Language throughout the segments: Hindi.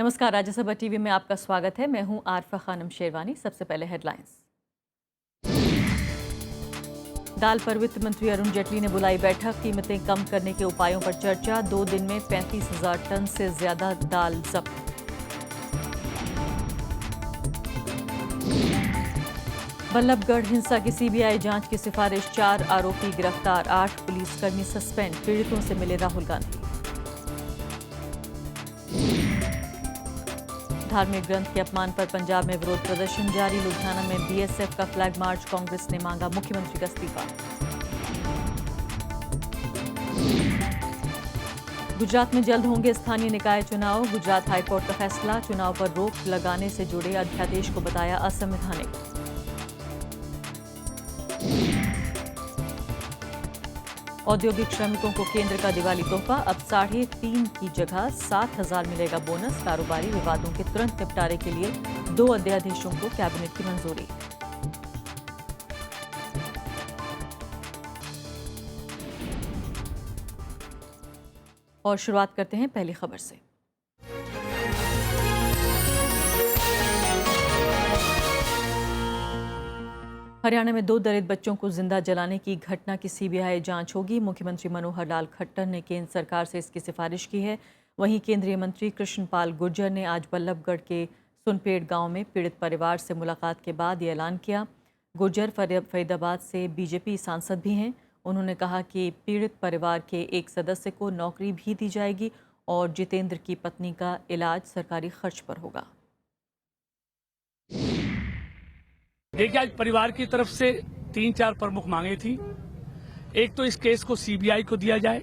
नमस्कार, राज्यसभा टीवी में आपका स्वागत है। मैं हूं आरफा खानम शेरवानी। सबसे पहले हेडलाइंस। दाल पर वित्त मंत्री अरुण जेटली ने बुलाई बैठक। कीमतें कम करने के उपायों पर चर्चा। 2 दिन में 35,000 टन से ज्यादा दाल जब्त। बल्लभगढ़ हिंसा की सीबीआई जांच की सिफारिश। 4 आरोपी गिरफ्तार, 8 पुलिसकर्मी सस्पेंड। पीड़ितों से मिले राहुल गांधी। धार्मिक ग्रंथ के अपमान पर पंजाब में विरोध प्रदर्शन जारी। लुधियाना में बीएसएफ का फ्लैग मार्च। कांग्रेस ने मांगा मुख्यमंत्री का इस्तीफा। गुजरात में जल्द होंगे स्थानीय निकाय चुनाव। गुजरात हाईकोर्ट का फैसला। चुनाव पर रोक लगाने से जुड़े अध्यादेश को बताया असंवैधानिक। औद्योगिक श्रमिकों को केंद्र का दिवाली तोहफा। अब 3.5 की जगह 7,000 मिलेगा बोनस। कारोबारी विवादों के तुरंत निपटारे के लिए 2 अध्यादेशों को कैबिनेट की मंजूरी। और शुरुआत करते हैं पहली खबर से। हरियाणा में 2 दलित बच्चों को जिंदा जलाने की घटना की सीबीआई जांच होगी। मुख्यमंत्री मनोहर लाल खट्टर ने केंद्र सरकार से इसकी सिफारिश की है। वहीं केंद्रीय मंत्री कृष्णपाल गुर्जर ने आज बल्लभगढ़ के सुनपेड़ गांव में पीड़ित परिवार से मुलाकात के बाद ये ऐलान किया। गुर्जर फरीदाबाद से बीजेपी सांसद भी हैं। उन्होंने कहा कि पीड़ित परिवार के एक सदस्य को नौकरी भी दी जाएगी और जितेंद्र की पत्नी का इलाज सरकारी खर्च पर होगा। देखिए, आज परिवार की तरफ से 3-4 प्रमुख मांगे थी। एक तो इस केस को सीबीआई को दिया जाए,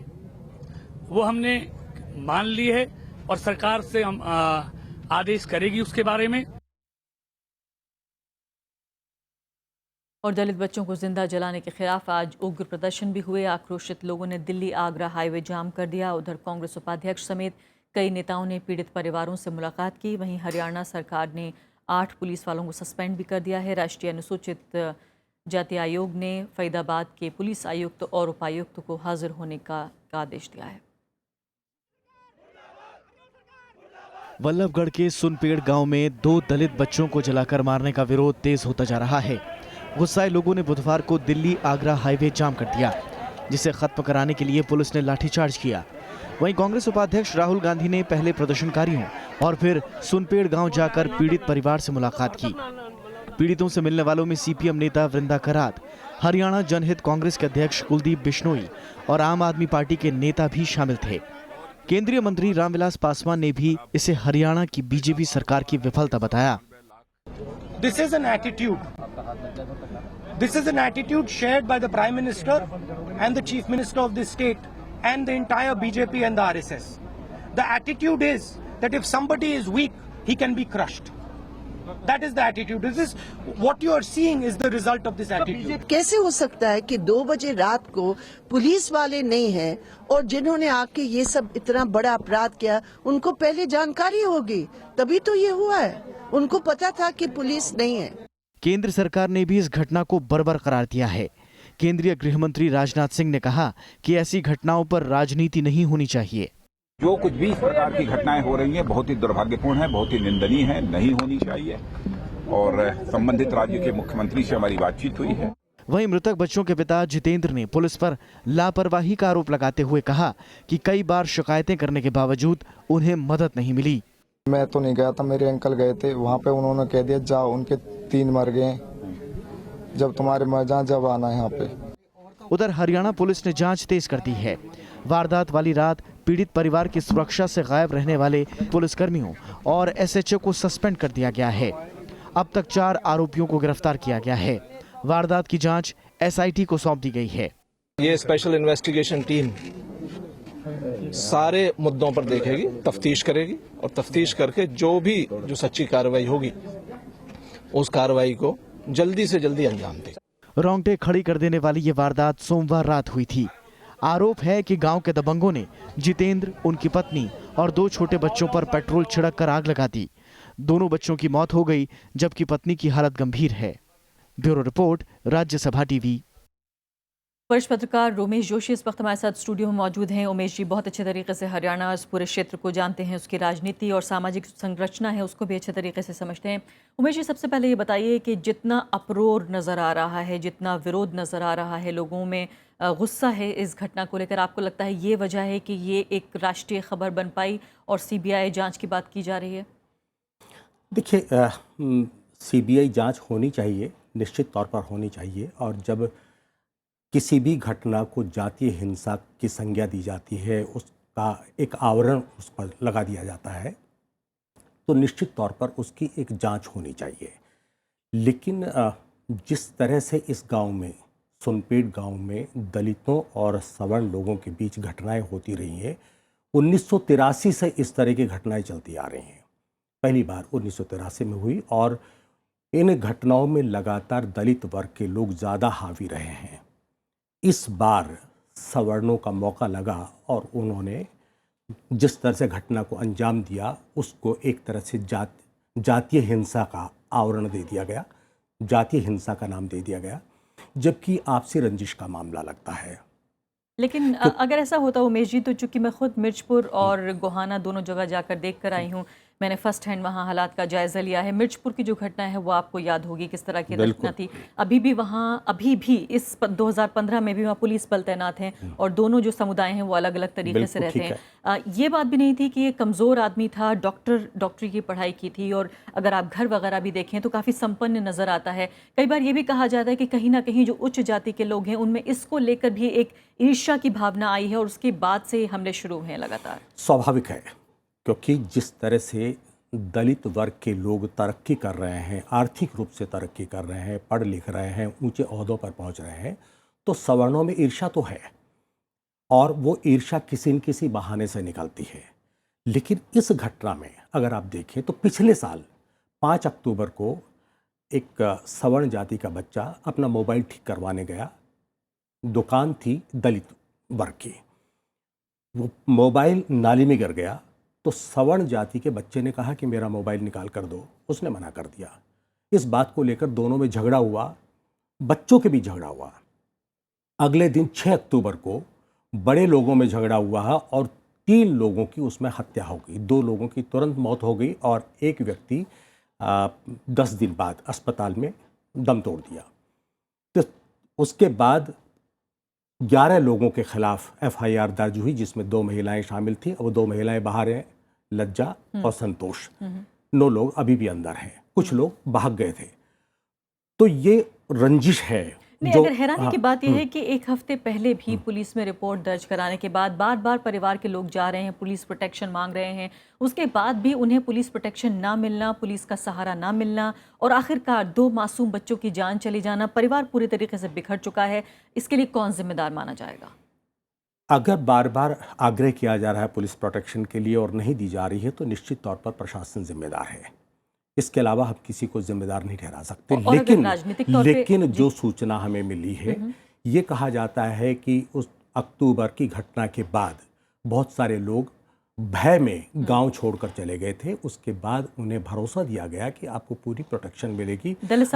वो हमने मान ली है और सरकार से हम आदेश करेगी उसके बारे में। और दलित बच्चों को जिंदा जलाने के खिलाफ आज उग्र प्रदर्शन भी हुए। आक्रोशित लोगों ने दिल्ली आगरा हाईवे जाम कर दिया। उधर कांग्रेस उपाध्यक्ष समेत कई नेताओं ने पीड़ित परिवारों से मुलाकात की। वहीं हरियाणा सरकार ने 8 पुलिस वालों को सस्पेंड भी कर दिया है। राष्ट्रीय अनुसूचित जाति आयोग ने फरीदाबाद के पुलिस आयुक्त और उपायुक्त को हाजिर होने का आदेश दिया है। बल्लभगढ़ के सुनपेड़ गांव में 2 दलित बच्चों को जलाकर मारने का विरोध तेज होता जा रहा है। गुस्साए लोगों ने बुधवार को दिल्ली आगरा हाईवे जाम कर दिया, जिसे खत्म कराने के लिए पुलिस ने लाठीचार्ज किया। वहीं कांग्रेस उपाध्यक्ष राहुल गांधी ने पहले प्रदर्शनकारियों और फिर सुनपेड़ गांव जाकर पीड़ित परिवार से मुलाकात की। पीड़ितों से मिलने वालों में सीपीएम नेता वृंदा करात, हरियाणा जनहित कांग्रेस के अध्यक्ष कुलदीप बिश्नोई और आम आदमी पार्टी के नेता भी शामिल थे। केंद्रीय मंत्री रामविलास पासवान ने भी इसे हरियाणा की बीजेपी सरकार की विफलता बताया। This is an attitude. This is an attitude shared by the Prime Minister and the Chief Minister of this state and the entire BJP and the RSS. The attitude is that if somebody is weak, he can be crushed. That is the attitude. This is what you are seeing is the result of this attitude. कैसे हो सकता है कि 2 बजे रात को पुलिस वाले नहीं हैं और जिन्होंने आके ये सब इतना बड़ा अपराध किया उनको पहले जानकारी होगी, तभी तो ये हुआ है। उनको पता था कि पुलिस नहीं है। केंद्र सरकार ने भी इस घटना को बर्बर करार दिया है। केंद्रीय गृह मंत्री राजनाथ सिंह ने कहा कि ऐसी घटनाओं पर राजनीति नहीं होनी चाहिए। जो कुछ भी इस प्रकार की घटनाएं हो रही हैं बहुत ही दुर्भाग्यपूर्ण है, बहुत ही निंदनीय है, नहीं होनी चाहिए। और संबंधित राज्य के मुख्यमंत्री से हमारी बातचीत हुई है। वहीं मृतक बच्चों के पिता जितेंद्र ने पुलिस पर लापरवाही का आरोप लगाते हुए कहा कि कई बार शिकायतें करने के बावजूद उन्हें मदद नहीं मिली। मैं तो नहीं गया था, मेरे अंकल गए थे। वहाँ पे उन्होंने कह दिया जाओ, उनके 3 मर गए, जब तुम्हारे मर जाए जब आना यहाँ पे। उधर हरियाणा पुलिस ने जांच तेज कर दी है। वारदात वाली रात पीड़ित परिवार की सुरक्षा से गायब रहने वाले पुलिसकर्मियों और एसएचओ को सस्पेंड कर दिया गया है। अब तक 4 आरोपियों को गिरफ्तार किया गया है। वारदात की जांच एसआईटी को सौंप दी गई है। ये स्पेशल इन्वेस्टिगेशन टीम सारे मुद्दों पर देखेगी, तफ्तीश करेगी और तफ्तीश करके जो सच्ची कार्रवाई होगी उस कार्रवाई को जल्दी से जल्दी अंजाम देगी। रोंगटे खड़ी कर देने वाली ये वारदात सोमवार रात हुई थी। आरोप है कि गांव के दबंगों ने जितेंद्र, उनकी पत्नी और 2 छोटे बच्चों पर पेट्रोल छिड़क कर आग लगा दी। दोनों बच्चों की मौत हो गई जबकि पत्नी की हालत गंभीर है। Bureau report, Rajya Sabha TV. वरिष्ठ पत्रकार उमेश जोशी इस वक्त हमारे साथ स्टूडियो में मौजूद हैं। उमेश जी, बहुत अच्छे तरीके से हरियाणा और इस पूरे क्षेत्र को जानते हैं, उसकी राजनीति और सामाजिक संरचना है उसको भी अच्छे तरीके से समझते हैं। उमेश जी, सबसे पहले ये बताइए कि जितना अपरोर नज़र आ रहा है, जितना विरोध नज़र आ रहा है, लोगों में गुस्सा है इस घटना को लेकर, आपको लगता है ये वजह है कि ये एक राष्ट्रीय खबर बन पाई और CBI जाँच की बात की जा रही है? देखिए, CBI जांच होनी चाहिए, निश्चित तौर पर होनी चाहिए। और जब किसी भी घटना को जातीय हिंसा की संज्ञा दी जाती है, उसका एक आवरण उस पर लगा दिया जाता है, तो निश्चित तौर पर उसकी एक जांच होनी चाहिए। लेकिन जिस तरह से इस गांव में, सुनपेड़ गांव में दलितों और सवर्ण लोगों के बीच घटनाएं होती रही हैं, 1983 से इस तरह की घटनाएं चलती आ रही हैं। पहली बार 1983 में हुई और इन घटनाओं में लगातार दलित वर्ग के लोग ज़्यादा हावी रहे हैं। इस बार सवर्णों का मौका लगा और उन्होंने जिस तरह से घटना को अंजाम दिया, उसको एक तरह से जातीय हिंसा का आवरण दे दिया गया, जातीय हिंसा का नाम दे दिया गया, जबकि आपसी रंजिश का मामला लगता है। लेकिन अगर ऐसा होता उमेश जी, तो चूंकि मैं खुद मिर्चपुर और गोहाना दोनों जगह जाकर देख कर आई हूँ, मैंने फर्स्ट हैंड वहाँ हालात का जायज़ा लिया है। मिर्चपुर की जो घटना है वो आपको याद होगी किस तरह की घटना थी। अभी भी इस 2015 में भी वहाँ पुलिस बल तैनात हैं और दोनों जो समुदाय हैं वो अलग अलग तरीके से रहते हैं। ये बात भी नहीं थी कि ये कमज़ोर आदमी था, डॉक्टरी की पढ़ाई की थी, और अगर आप घर वगैरह भी देखें तो काफ़ी संपन्न नज़र आता है। कई बार ये भी कहा जाता है कि कहीं ना कहीं जो उच्च जाति के लोग हैं उनमें इसको लेकर भी एक ईर्ष्या की भावना आई है और उसके बाद से हमले शुरू हुए हैं लगातार। स्वाभाविक है, क्योंकि जिस तरह से दलित वर्ग के लोग तरक्की कर रहे हैं, आर्थिक रूप से तरक्की कर रहे हैं, पढ़ लिख रहे हैं, ऊंचे ओहदों पर पहुंच रहे हैं, तो सवर्णों में ईर्ष्या तो है और वो ईर्ष्या किसी न किसी बहाने से निकलती है। लेकिन इस घटना में अगर आप देखें तो पिछले साल 5 अक्टूबर को एक सवर्ण जाति का बच्चा अपना मोबाइल ठीक करवाने गया, दुकान थी दलित वर्ग की, वो मोबाइल नाली में गिर गया तो सवर्ण जाति के बच्चे ने कहा कि मेरा मोबाइल निकाल कर दो, उसने मना कर दिया। इस बात को लेकर दोनों में झगड़ा हुआ, बच्चों के बीच झगड़ा हुआ। अगले दिन 6 अक्टूबर को बड़े लोगों में झगड़ा हुआ और 3 लोगों की उसमें हत्या हो गई, 2 लोगों की तुरंत मौत हो गई और एक व्यक्ति 10 दिन बाद अस्पताल में दम तोड़ दिया। तो उसके बाद 11 लोगों के खिलाफ FIR दर्ज हुई, जिसमें 2 महिलाएं शामिल थी। वो 2 महिलाएं बाहर हैं, लज्जा और संतोष। 9 लोग अभी भी अंदर हैं, कुछ लोग भाग गए थे। तो ये रंजिश है। नहीं, अगर हैरानी की बात यह है कि एक हफ्ते पहले भी पुलिस में रिपोर्ट दर्ज कराने के बाद बार बार परिवार के लोग जा रहे हैं, पुलिस प्रोटेक्शन मांग रहे हैं, उसके बाद भी उन्हें पुलिस प्रोटेक्शन ना मिलना, पुलिस का सहारा ना मिलना और आखिरकार 2 मासूम बच्चों की जान चली जाना, परिवार पूरी तरीके से बिखर चुका है। इसके लिए कौन जिम्मेदार माना जाएगा? अगर बार बार आग्रह किया जा रहा है पुलिस प्रोटेक्शन के लिए और नहीं दी जा रही है, तो निश्चित तौर पर प्रशासन जिम्मेदार है। इसके अलावा हम किसी को जिम्मेदार नहीं ठहरा सकते। लेकिन जो सूचना हमें मिली है, ये कहा जाता है कि उस अक्टूबर की घटना के बाद बहुत सारे लोग भय में गांव छोड़कर चले गए थे। उसके बाद उन्हें भरोसा दिया गया कि आपको पूरी प्रोटेक्शन मिलेगी, दलित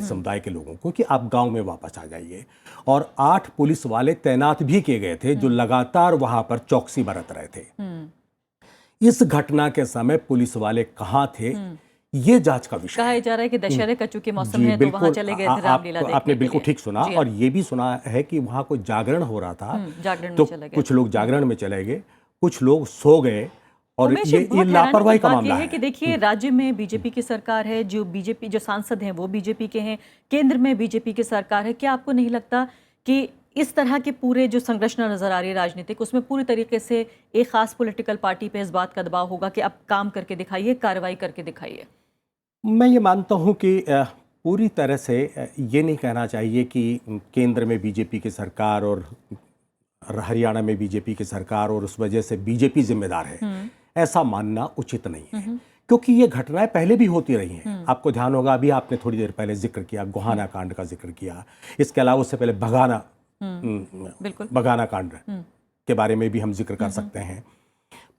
समुदाय के लोगों को, कि आप गांव में वापस आ जाइए। और 8 पुलिस वाले तैनात भी किए गए थे जो लगातार वहां पर चौकसी बरत रहे थे। इस घटना के समय पुलिस वाले कहां थे, ये जांच का विषय कहा जा रहा है कि दशहरे का चूंकि मौसम है तो वहां चले गए थे रामलीला देखने। आपने बिल्कुल ठीक सुना। और ये भी सुना है कि वहां कोई जागरण हो रहा था, तो कुछ लोग जागरण में चले गए, कुछ लोग सो गए। और ये लापरवाही का मामला है कि देखिए, राज्य में बीजेपी की सरकार है, जो सांसद हैं वो बीजेपी के हैं, केंद्र में बीजेपी की सरकार है। क्या आपको नहीं लगता कि इस तरह के पूरे जो संरचना नजर आ रही है राजनीतिक, उसमें पूरी तरीके से एक खास पॉलिटिकल पार्टी पे इस बात का दबाव होगा कि अब काम करके दिखाइए, कार्रवाई करके दिखाइए? मैं ये मानता हूं कि पूरी तरह से ये नहीं कहना चाहिए कि केंद्र में बीजेपी की सरकार और हरियाणा में बीजेपी की सरकार और उस वजह से बीजेपी जिम्मेदार है। ऐसा मानना उचित नहीं है, क्योंकि ये घटनाएं पहले भी होती रही हैं। आपको ध्यान होगा, अभी आपने थोड़ी देर पहले जिक्र किया, गोहाना कांड का जिक्र किया। इसके अलावा उससे पहले बगाना कांड के बारे में भी हम जिक्र कर सकते हैं।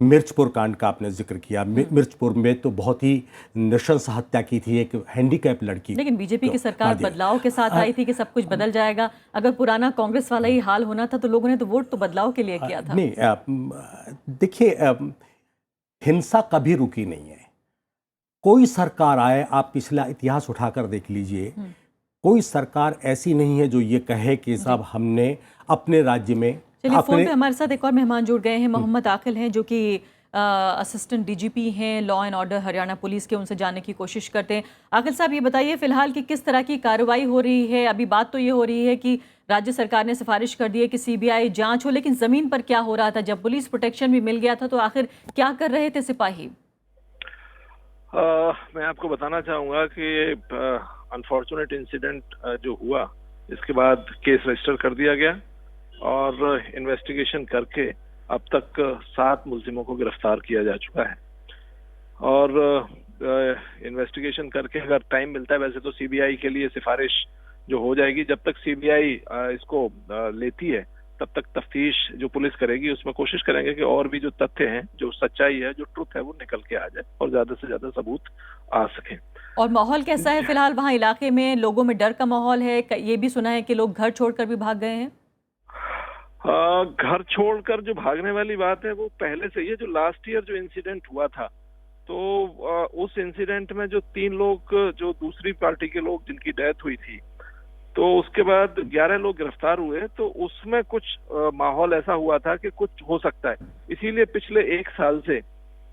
मिर्चपुर कांड का आपने जिक्र किया। मिर्चपुर में तो बहुत ही नृशंस हत्या की थी एक हैंडीकैप लड़की। लेकिन बीजेपी की सरकार बदलाव के साथ आई थी कि सब कुछ बदल जाएगा। अगर पुराना कांग्रेस वाला ही हाल होना था तो लोगों ने तो वोट तो बदलाव के लिए किया था। नहीं, देखिए, हिंसा कभी रुकी नहीं है। कोई सरकार आए, आप पिछला इतिहास उठाकर देख लीजिए, कोई सरकार ऐसी नहीं है जो ये कहे कि साहब हमने अपने राज्य में। चलिए, फोन पे हमारे साथ एक और मेहमान जुड़ गए हैं। मोहम्मद आकिल हैं जो कि असिस्टेंट डीजीपी हैं law and order Haryana police के। उनसे जानने की कोशिश करते हैं। आकिल साहब, ये बताइए फिलहाल कि किस तरह की कार्रवाई हो रही है। अभी बात तो ये हो रही है कि राज्य सरकार ने सिफारिश कर दी है कि सीबीआई जांच हो, लेकिन जमीन पर क्या हो रहा था? जब पुलिस प्रोटेक्शन भी मिल गया था तो आखिर क्या कर रहे थे सिपाही? मैं आपको बताना चाहूंगा कि अनफॉर्चुनेट इंसिडेंट जो हुआ, इसके बाद केस रजिस्टर कर दिया गया और इन्वेस्टिगेशन करके अब तक 7 मुलजिमों को गिरफ्तार किया जा चुका है। और इन्वेस्टिगेशन करके अगर टाइम मिलता है, वैसे तो सीबीआई के लिए सिफारिश जो हो जाएगी, जब तक सीबीआई इसको लेती है तब तक तफ्तीश जो पुलिस करेगी उसमें कोशिश करेंगे कि और भी जो तथ्य हैं, जो सच्चाई है, जो ट्रुथ है, वो निकल के आ जाए और ज्यादा से ज्यादा सबूत आ सके। और माहौल कैसा है फिलहाल वहाँ इलाके में? लोगों में डर का माहौल है? ये भी सुना है कि लोग घर छोड़कर भी भाग गए हैं। घर छोड़कर जो भागने वाली बात है वो पहले से ही है। जो लास्ट ईयर जो इंसिडेंट हुआ था, तो उस इंसिडेंट में जो 3 लोग, जो दूसरी पार्टी के लोग जिनकी डेथ हुई थी, तो उसके बाद 11 लोग गिरफ्तार हुए। तो उसमें कुछ माहौल ऐसा हुआ था कि कुछ हो सकता है, इसीलिए पिछले 1 साल से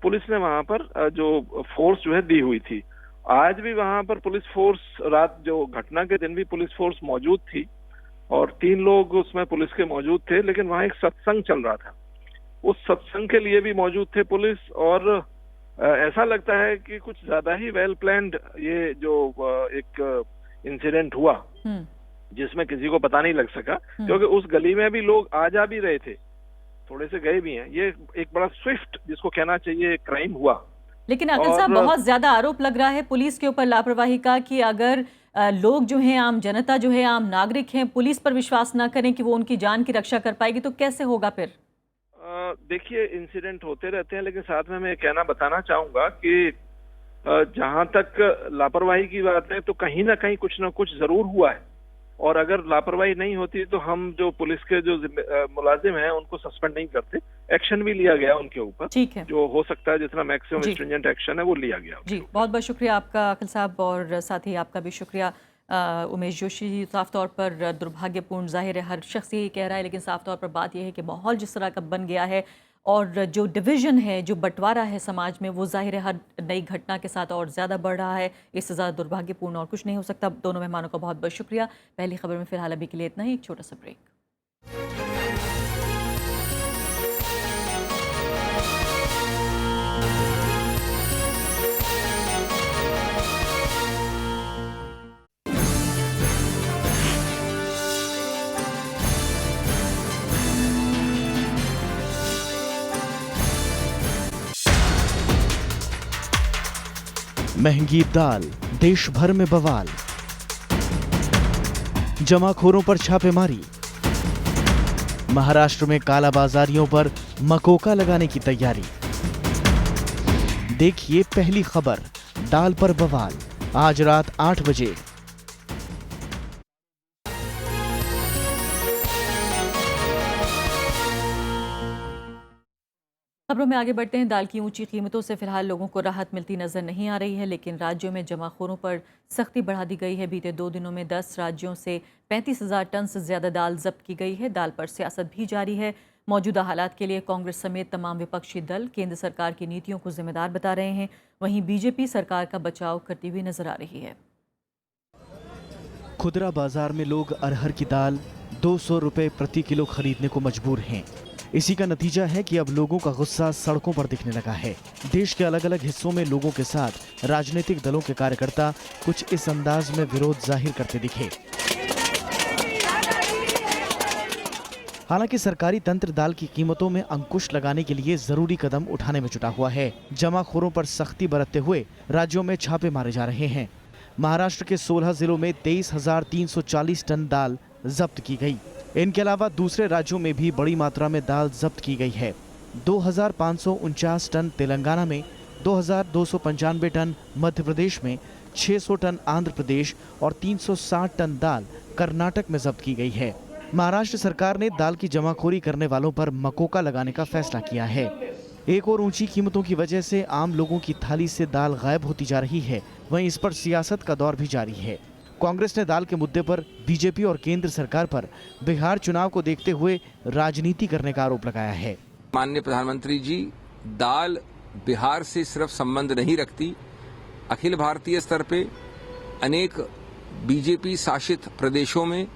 पुलिस ने वहां पर जो फोर्स जो है दी हुई थी। आज भी वहां पर पुलिस फोर्स, रात जो घटना के दिन भी पुलिस फोर्स मौजूद थी और 3 लोग उसमें पुलिस के मौजूद थे। लेकिन वहां एक सत्संग चल रहा था, उस सत्संग के लिए भी मौजूद थे पुलिस। और ऐसा लगता है कि कुछ ज्यादा ही वेल प्लान्ड ये जो एक इंसिडेंट हुआ, जिसमें किसी को पता नहीं लग सका, क्योंकि उस गली में भी लोग आ जा भी रहे थे, थोड़े से गए भी हैं। ये एक बड़ा स्विफ्ट, जिसको कहना चाहिए, क्राइम हुआ। लेकिन अकिल साहब, बहुत ज्यादा आरोप लग रहा है पुलिस के ऊपर लापरवाही का कि अगर लोग जो हैं, आम जनता जो है, आम नागरिक हैं, पुलिस पर विश्वास ना करें कि वो उनकी जान की रक्षा कर पाएगी, तो कैसे होगा फिर? देखिए, इंसिडेंट होते रहते हैं, लेकिन साथ में मैं कहना बताना चाहूंगा कि जहां तक लापरवाही की बात है, तो कहीं ना कहीं कुछ ना कुछ जरूर हुआ है। और अगर लापरवाही नहीं होती तो हम जो पुलिस के जो मुलाजिम हैं उनको सस्पेंड नहीं करते, एक्शन भी लिया गया उनके ऊपर। ठीक है, जो हो सकता है, जितना मैक्सिमम स्ट्रिंजेंट एक्शन है वो लिया गया। जी, बहुत बहुत शुक्रिया आपका अकिल साहब, और साथ ही आपका भी शुक्रिया उमेश जोशी। साफ तौर पर दुर्भाग्यपूर्ण, जाहिर है हर शख्स यही कह रहा है, लेकिन साफ तौर पर बात यह है कि माहौल जिस तरह का बन गया है और जो डिवीज़न है, जो बंटवारा है समाज में, वो जाहिर है हर नई घटना के साथ और ज़्यादा बढ़ रहा है। इससे ज़्यादा दुर्भाग्यपूर्ण और कुछ नहीं हो सकता। दोनों मेहमानों का बहुत बहुत शुक्रिया। पहली खबर में फ़िलहाल अभी के लिए इतना ही, एक छोटा सा ब्रेक। महंगी दाल, देश भर में बवाल, जमाखोरों पर छापेमारी, महाराष्ट्र में कालाबाजारियों पर मकोका लगाने की तैयारी। देखिए पहली खबर, दाल पर बवाल, आज रात 8 बजे। खबरों में आगे बढ़ते हैं। दाल की ऊंची कीमतों से फिलहाल लोगों को राहत मिलती नजर नहीं आ रही है, लेकिन राज्यों में जमाखोरों पर सख्ती बढ़ा दी गई है। बीते 2 दिनों में 10 राज्यों से 35,000 टन से ज्यादा दाल जब्त की गई है। दाल पर सियासत भी जारी है। मौजूदा हालात के लिए कांग्रेस समेत तमाम विपक्षी दल केंद्र सरकार की नीतियों को जिम्मेदार बता रहे हैं। वहीं बीजेपी सरकार का बचाव करती हुई नजर आ रही है। खुदरा बाजार में लोग अरहर की दाल 200 रुपए प्रति किलो खरीदने को मजबूर हैं। इसी का नतीजा है कि अब लोगों का गुस्सा सड़कों पर दिखने लगा है। देश के अलग अलग हिस्सों में लोगों के साथ राजनीतिक दलों के कार्यकर्ता कुछ इस अंदाज में विरोध जाहिर करते दिखे। हालांकि सरकारी तंत्र दाल की कीमतों में अंकुश लगाने के लिए जरूरी कदम उठाने में जुटा हुआ है। जमाखोरों पर सख्ती बरतते हुए राज्यों में छापे मारे जा रहे हैं। महाराष्ट्र के 16 जिलों में 23,340 टन दाल जब्त की गई। इनके अलावा दूसरे राज्यों में भी बड़ी मात्रा में दाल जब्त की गई है। 2,549 टन तेलंगाना में, 2,295 टन मध्य प्रदेश में, 600 टन आंध्र प्रदेश और 360 टन दाल कर्नाटक में जब्त की गई है। महाराष्ट्र सरकार ने दाल की जमाखोरी करने वालों पर मकोका लगाने का फैसला किया है। एक और ऊंची कीमतों की वजह से आम लोगों की थाली से दाल गायब होती जा रही है, वहीं इस पर सियासत का दौर भी जारी है। कांग्रेस ने दाल के मुद्दे पर बीजेपी और केंद्र सरकार पर बिहार चुनाव को देखते हुए राजनीति करने का आरोप लगाया है। माननीय प्रधानमंत्री जी, दाल बिहार से सिर्फ संबंध नहीं रखती, अखिल भारतीय स्तर पे अनेक बीजेपी शासित प्रदेशों में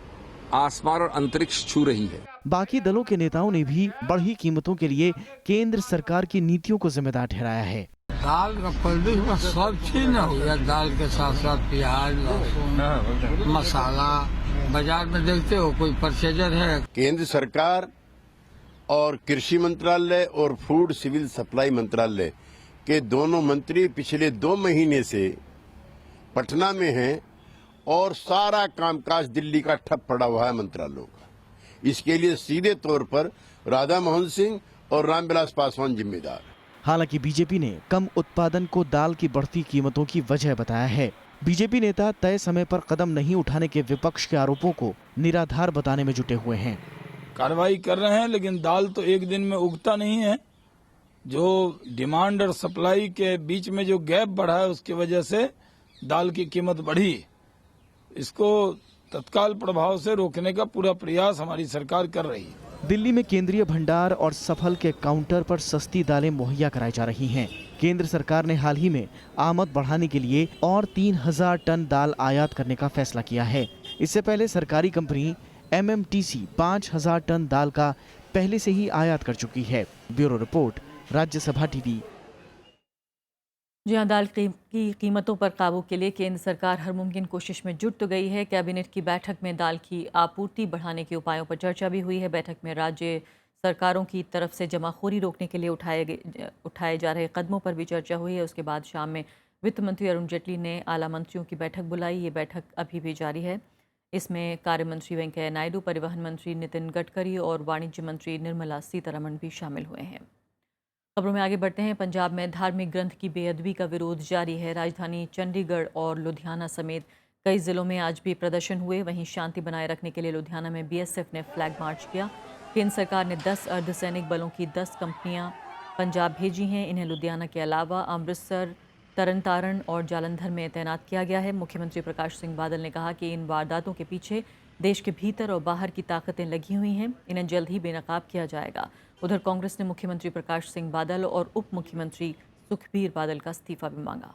आसमान और अंतरिक्ष छू रही है। बाकी दलों के नेताओं ने भी बढ़ी कीमतों के लिए केंद्र सरकार की नीतियों को जिम्मेदार ठहराया है। दाल का प्रदेश सब चीज न हो गया, दाल के साथ साथ प्याज, लहसुन, मसाला बाजार में देखते हो कोई परचेजर है। केंद्र सरकार और कृषि मंत्रालय और फूड सिविल सप्लाई मंत्रालय के दोनों मंत्री पिछले 2 महीने से पटना में हैं और सारा कामकाज दिल्ली का ठप पड़ा हुआ है मंत्रालयों का। इसके लिए सीधे तौर पर राधा मोहन सिंह और रामविलास पासवान जिम्मेदार। हालांकि बीजेपी ने कम उत्पादन को दाल की बढ़ती कीमतों की वजह बताया है। बीजेपी नेता तय समय पर कदम नहीं उठाने के विपक्ष के आरोपों को निराधार बताने में जुटे हुए हैं। कार्रवाई कर रहे हैं, लेकिन दाल तो एक दिन में उगता नहीं है। जो डिमांड और सप्लाई के बीच में जो गैप बढ़ा है, उसकी वजह से दाल की कीमत बढ़ी। इसको तत्काल प्रभाव से रोकने का पूरा प्रयास हमारी सरकार कर रही है। दिल्ली में केंद्रीय भंडार और सफल के काउंटर पर सस्ती दालें मुहैया कराई जा रही हैं। केंद्र सरकार ने हाल ही में आमद बढ़ाने के लिए और 3,000 टन दाल आयात करने का फैसला किया है। इससे पहले सरकारी कंपनी MMTC 5,000 टन दाल का पहले से ही आयात कर चुकी है। Bureau report, Rajya Sabha TV. जहां दाल की कीमतों पर काबू के लिए केंद्र सरकार हर मुमकिन कोशिश में जुट तो गई है। कैबिनेट की बैठक में दाल की आपूर्ति बढ़ाने के उपायों पर चर्चा भी हुई है। बैठक में राज्य सरकारों की तरफ से जमाखोरी रोकने के लिए उठाए जा रहे कदमों पर भी चर्चा हुई है। उसके बाद शाम में वित्त मंत्री अरुण जेटली ने आला मंत्रियों की बैठक बुलाई। ये बैठक अभी भी जारी है। इसमें कार्य मंत्री वेंकैया नायडू, परिवहन मंत्री नितिन गडकरी और वाणिज्य मंत्री निर्मला सीतारमण भी शामिल हुए हैं। खबरों में आगे बढ़ते हैं। पंजाब में धार्मिक ग्रंथ की बेअदबी का विरोध जारी है। राजधानी चंडीगढ़ और लुधियाना समेत कई जिलों में आज भी प्रदर्शन हुए। वहीं शांति बनाए रखने के लिए लुधियाना में BSF ने फ्लैग मार्च किया। केंद्र सरकार ने 10 अर्धसैनिक बलों की 10 कंपनियां पंजाब भेजी हैं। इन्हें लुधियाना के अलावा अमृतसर, तरनतारण और जालंधर में तैनात किया गया है। मुख्यमंत्री प्रकाश सिंह बादल ने कहा कि इन वारदातों के पीछे देश के भीतर और बाहर की ताकतें लगी हुई हैं। इन्हें जल्द ही बेनकाब किया जाएगा। उधर कांग्रेस ने मुख्यमंत्री प्रकाश सिंह बादल और उप मुख्यमंत्री सुखबीर बादल का इस्तीफा भी मांगा।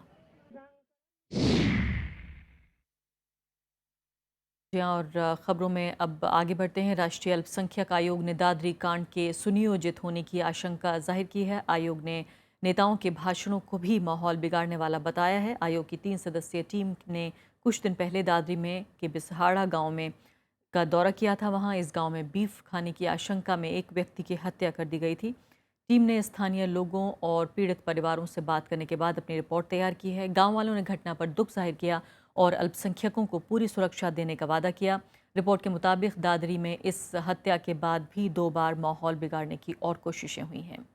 और खबरों में अब आगे बढ़ते हैं। राष्ट्रीय अल्पसंख्यक आयोग ने दादरी कांड के सुनियोजित होने की आशंका जाहिर की है। आयोग ने नेताओं के भाषणों को भी माहौल बिगाड़ने वाला बताया है। आयोग की 3 सदस्यीय टीम ने कुछ दिन पहले दादरी में के बिसहाड़ा गांव में का दौरा किया था। वहां इस गांव में बीफ खाने की आशंका में एक व्यक्ति की हत्या कर दी गई थी। टीम ने स्थानीय लोगों और पीड़ित परिवारों से बात करने के बाद अपनी रिपोर्ट तैयार की है। गांव वालों ने घटना पर दुख जाहिर किया और अल्पसंख्यकों को पूरी सुरक्षा देने का वादा किया। रिपोर्ट के मुताबिक दादरी में इस हत्या के बाद भी 2 बार माहौल बिगाड़ने की और कोशिशें हुई हैं।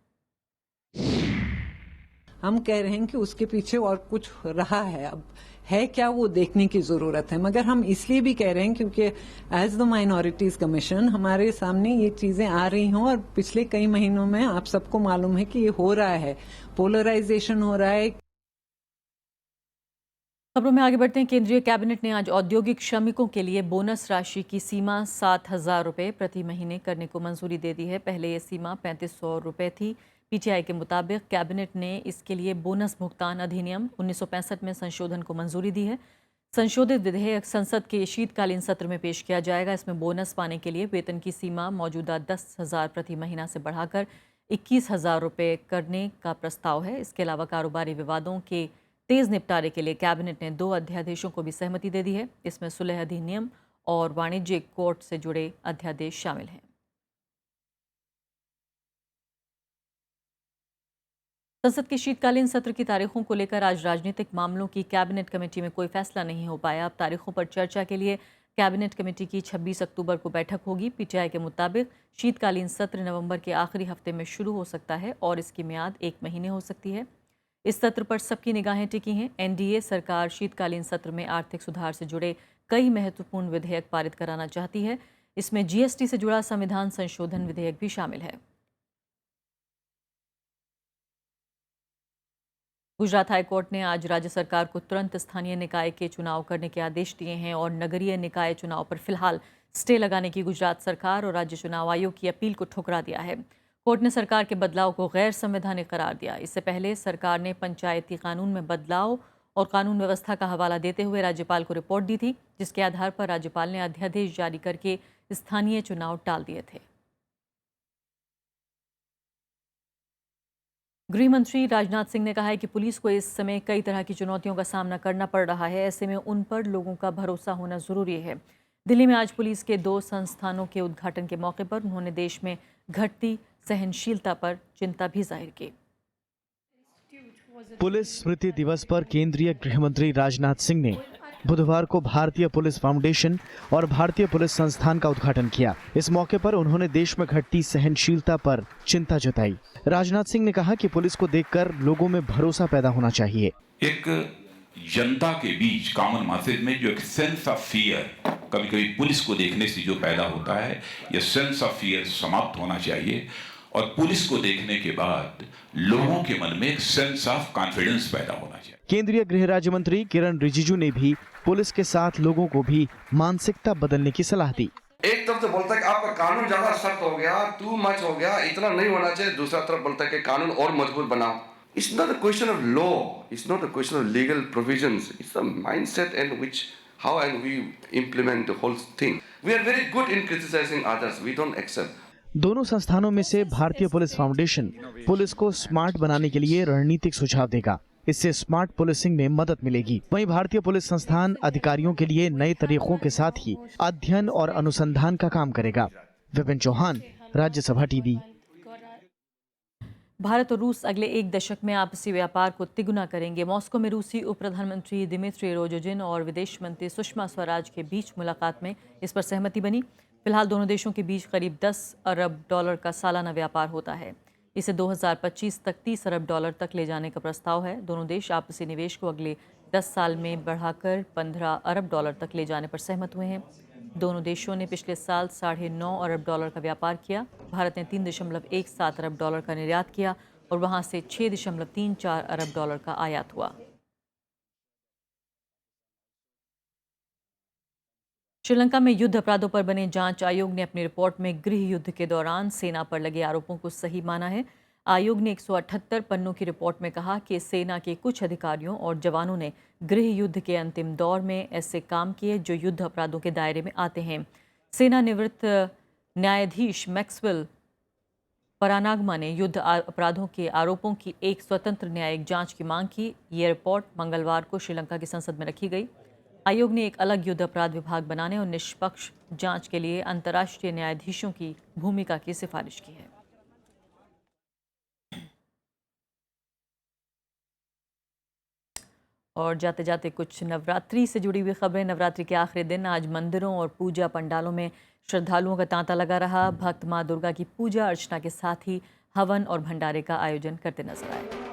हम कह रहे हैं कि उसके पीछे और कुछ रहा है, अब है क्या वो देखने की जरूरत है। मगर हम इसलिए भी कह रहे हैं क्योंकि एज द माइनॉरिटीज कमीशन हमारे सामने ये चीजें आ रही हों और पिछले कई महीनों में आप सबको मालूम है कि ये हो रहा है, पोलराइजेशन हो रहा है। खबरों में आगे बढ़ते हैं। केंद्रीय कैबिनेट ने आज औद्योगिक श्रमिकों के लिए बोनस राशि की सीमा 7,000 रुपये प्रति महीने करने को मंजूरी दे दी है। पहले ये सीमा 3,500 रुपये थी। PTI के मुताबिक कैबिनेट ने इसके लिए बोनस भुगतान अधिनियम 1965 में संशोधन को मंजूरी दी है। संशोधित विधेयक संसद के शीतकालीन सत्र में पेश किया जाएगा। इसमें बोनस पाने के लिए वेतन की सीमा मौजूदा 10,000 प्रति महीना से बढ़ाकर 21,000 रुपये करने का प्रस्ताव है। इसके अलावा कारोबारी विवादों के तेज निपटारे के लिए कैबिनेट ने 2 अध्यादेशों को भी सहमति दे दी है। इसमें सुलह अधिनियम और वाणिज्यिक कोर्ट से जुड़े अध्यादेश शामिल हैं। संसद के शीतकालीन सत्र की तारीखों को लेकर आज राजनीतिक मामलों की कैबिनेट कमेटी में कोई फैसला नहीं हो पाया। अब तारीखों पर चर्चा के लिए कैबिनेट कमेटी की 26 अक्टूबर को बैठक होगी। पीटीआई के मुताबिक शीतकालीन सत्र नवंबर के आखिरी हफ्ते में शुरू हो सकता है और इसकी मियाद 1 महीने हो सकती है। इस सत्र पर सबकी निगाहें टिकी हैं। एनडीए सरकार शीतकालीन सत्र में आर्थिक सुधार से जुड़े कई महत्वपूर्ण विधेयक पारित कराना चाहती है। इसमें जीएसटी से जुड़ा संविधान संशोधन विधेयक भी शामिल है। गुजरात हाईकोर्ट ने आज राज्य सरकार को तुरंत स्थानीय निकाय के चुनाव करने के आदेश दिए हैं और नगरीय निकाय चुनाव पर फिलहाल स्टे लगाने की गुजरात सरकार और राज्य चुनाव आयोग की अपील को ठुकरा दिया है। कोर्ट ने सरकार के बदलाव को गैर संवैधानिक करार दिया। इससे पहले सरकार ने पंचायती कानून में बदलाव और कानून व्यवस्था का हवाला देते हुए राज्यपाल को रिपोर्ट दी थी, जिसके आधार पर राज्यपाल ने अध्यादेश जारी करके स्थानीय चुनाव टाल दिए थे। गृह मंत्री राजनाथ सिंह ने कहा है कि पुलिस को इस समय कई तरह की चुनौतियों का सामना करना पड़ रहा है। ऐसे में उन पर लोगों का भरोसा होना जरूरी है। दिल्ली में आज पुलिस के 2 संस्थानों के उद्घाटन के मौके पर उन्होंने देश में घटती सहनशीलता पर चिंता भी जाहिर की। पुलिस स्मृति दिवस पर केंद्रीय गृह मंत्री राजनाथ सिंह ने बुधवार को भारतीय पुलिस फाउंडेशन और भारतीय पुलिस संस्थान का उद्घाटन किया। इस मौके पर उन्होंने देश में घटती सहनशीलता पर चिंता जताई। राजनाथ सिंह ने कहा कि पुलिस को देखकर लोगों में भरोसा पैदा होना चाहिए। एक जनता के बीच कॉमन मैसेज में जो एक सेंस ऑफ फियर कभी कभी पुलिस को देखने से जो पैदा होता है, यह सेंस ऑफ फियर समाप्त होना चाहिए और पुलिस को देखने के बाद लोगों के मन में एक सेंस ऑफ कॉन्फिडेंस पैदा होना चाहिए। केंद्रीय गृह राज्य मंत्री किरण रिजिजू ने भी पुलिस के साथ लोगों को भी मानसिकता बदलने की सलाह दी। एक तरफ तो बोलता है कि आपका कानून ज्यादा सख्त हो गया, टू मच हो गया, इतना नहीं होना चाहिए। दूसरा तरफ बोलता है कि कानून और मजबूत बनाओ। It's not a question of law. It's not a question of legal provisions. It's the mindset and which how and we implement the whole thing. We are very good in criticizing others. We don't accept. दोनों संस्थानों में से भारतीय पुलिस फाउंडेशन पुलिस को स्मार्ट बनाने के लिए रणनीतिक सुझाव देगा। इससे स्मार्ट पुलिसिंग में मदद मिलेगी। वहीं भारतीय पुलिस संस्थान अधिकारियों के लिए नए तरीकों के साथ ही अध्ययन और अनुसंधान का काम करेगा। विपिन चौहान, राज्यसभा टीवी। भारत और रूस अगले 1 दशक में आपसी व्यापार को तिगुना करेंगे। मॉस्को में रूसी उप प्रधानमंत्री दिमित्री रोगोजिन और विदेश मंत्री सुषमा स्वराज के बीच मुलाकात में इस पर सहमति बनी। फिलहाल दोनों देशों के बीच करीब $10 अरब का सालाना व्यापार होता है। इसे 2025 तक $30 अरब तक ले जाने का प्रस्ताव है। दोनों देश आपसी निवेश को अगले 10 साल में बढ़ाकर $15 अरब तक ले जाने पर सहमत हुए हैं। दोनों देशों ने पिछले साल $9.5 अरब का व्यापार किया। भारत ने $3.17 अरब का निर्यात किया और वहां से $6.34 अरब का आयात हुआ। श्रीलंका में युद्ध अपराधों पर बने जांच आयोग ने अपनी रिपोर्ट में गृह युद्ध के दौरान सेना पर लगे आरोपों को सही माना है। आयोग ने 178 पन्नों की रिपोर्ट में कहा कि सेना के कुछ अधिकारियों और जवानों ने गृह युद्ध के अंतिम दौर में ऐसे काम किए जो युद्ध अपराधों के दायरे में आते हैं। सेना निवृत्त न्यायाधीश मैक्सवेल परानागमा ने युद्ध अपराधों के आरोपों की एक स्वतंत्र न्यायिक जांच की मांग की। ये रिपोर्ट मंगलवार को श्रीलंका की संसद में रखी गई। आयोग ने एक अलग युद्ध अपराध विभाग बनाने और निष्पक्ष जांच के लिए अंतर्राष्ट्रीय न्यायाधीशों की भूमिका की सिफारिश की है। और जाते जाते कुछ नवरात्रि से जुड़ी हुई खबरें। नवरात्रि के आखिरी दिन आज मंदिरों और पूजा पंडालों में श्रद्धालुओं का तांता लगा रहा। भक्त मां दुर्गा की पूजा अर्चना के साथ ही हवन और भंडारे का आयोजन करते नजर आए।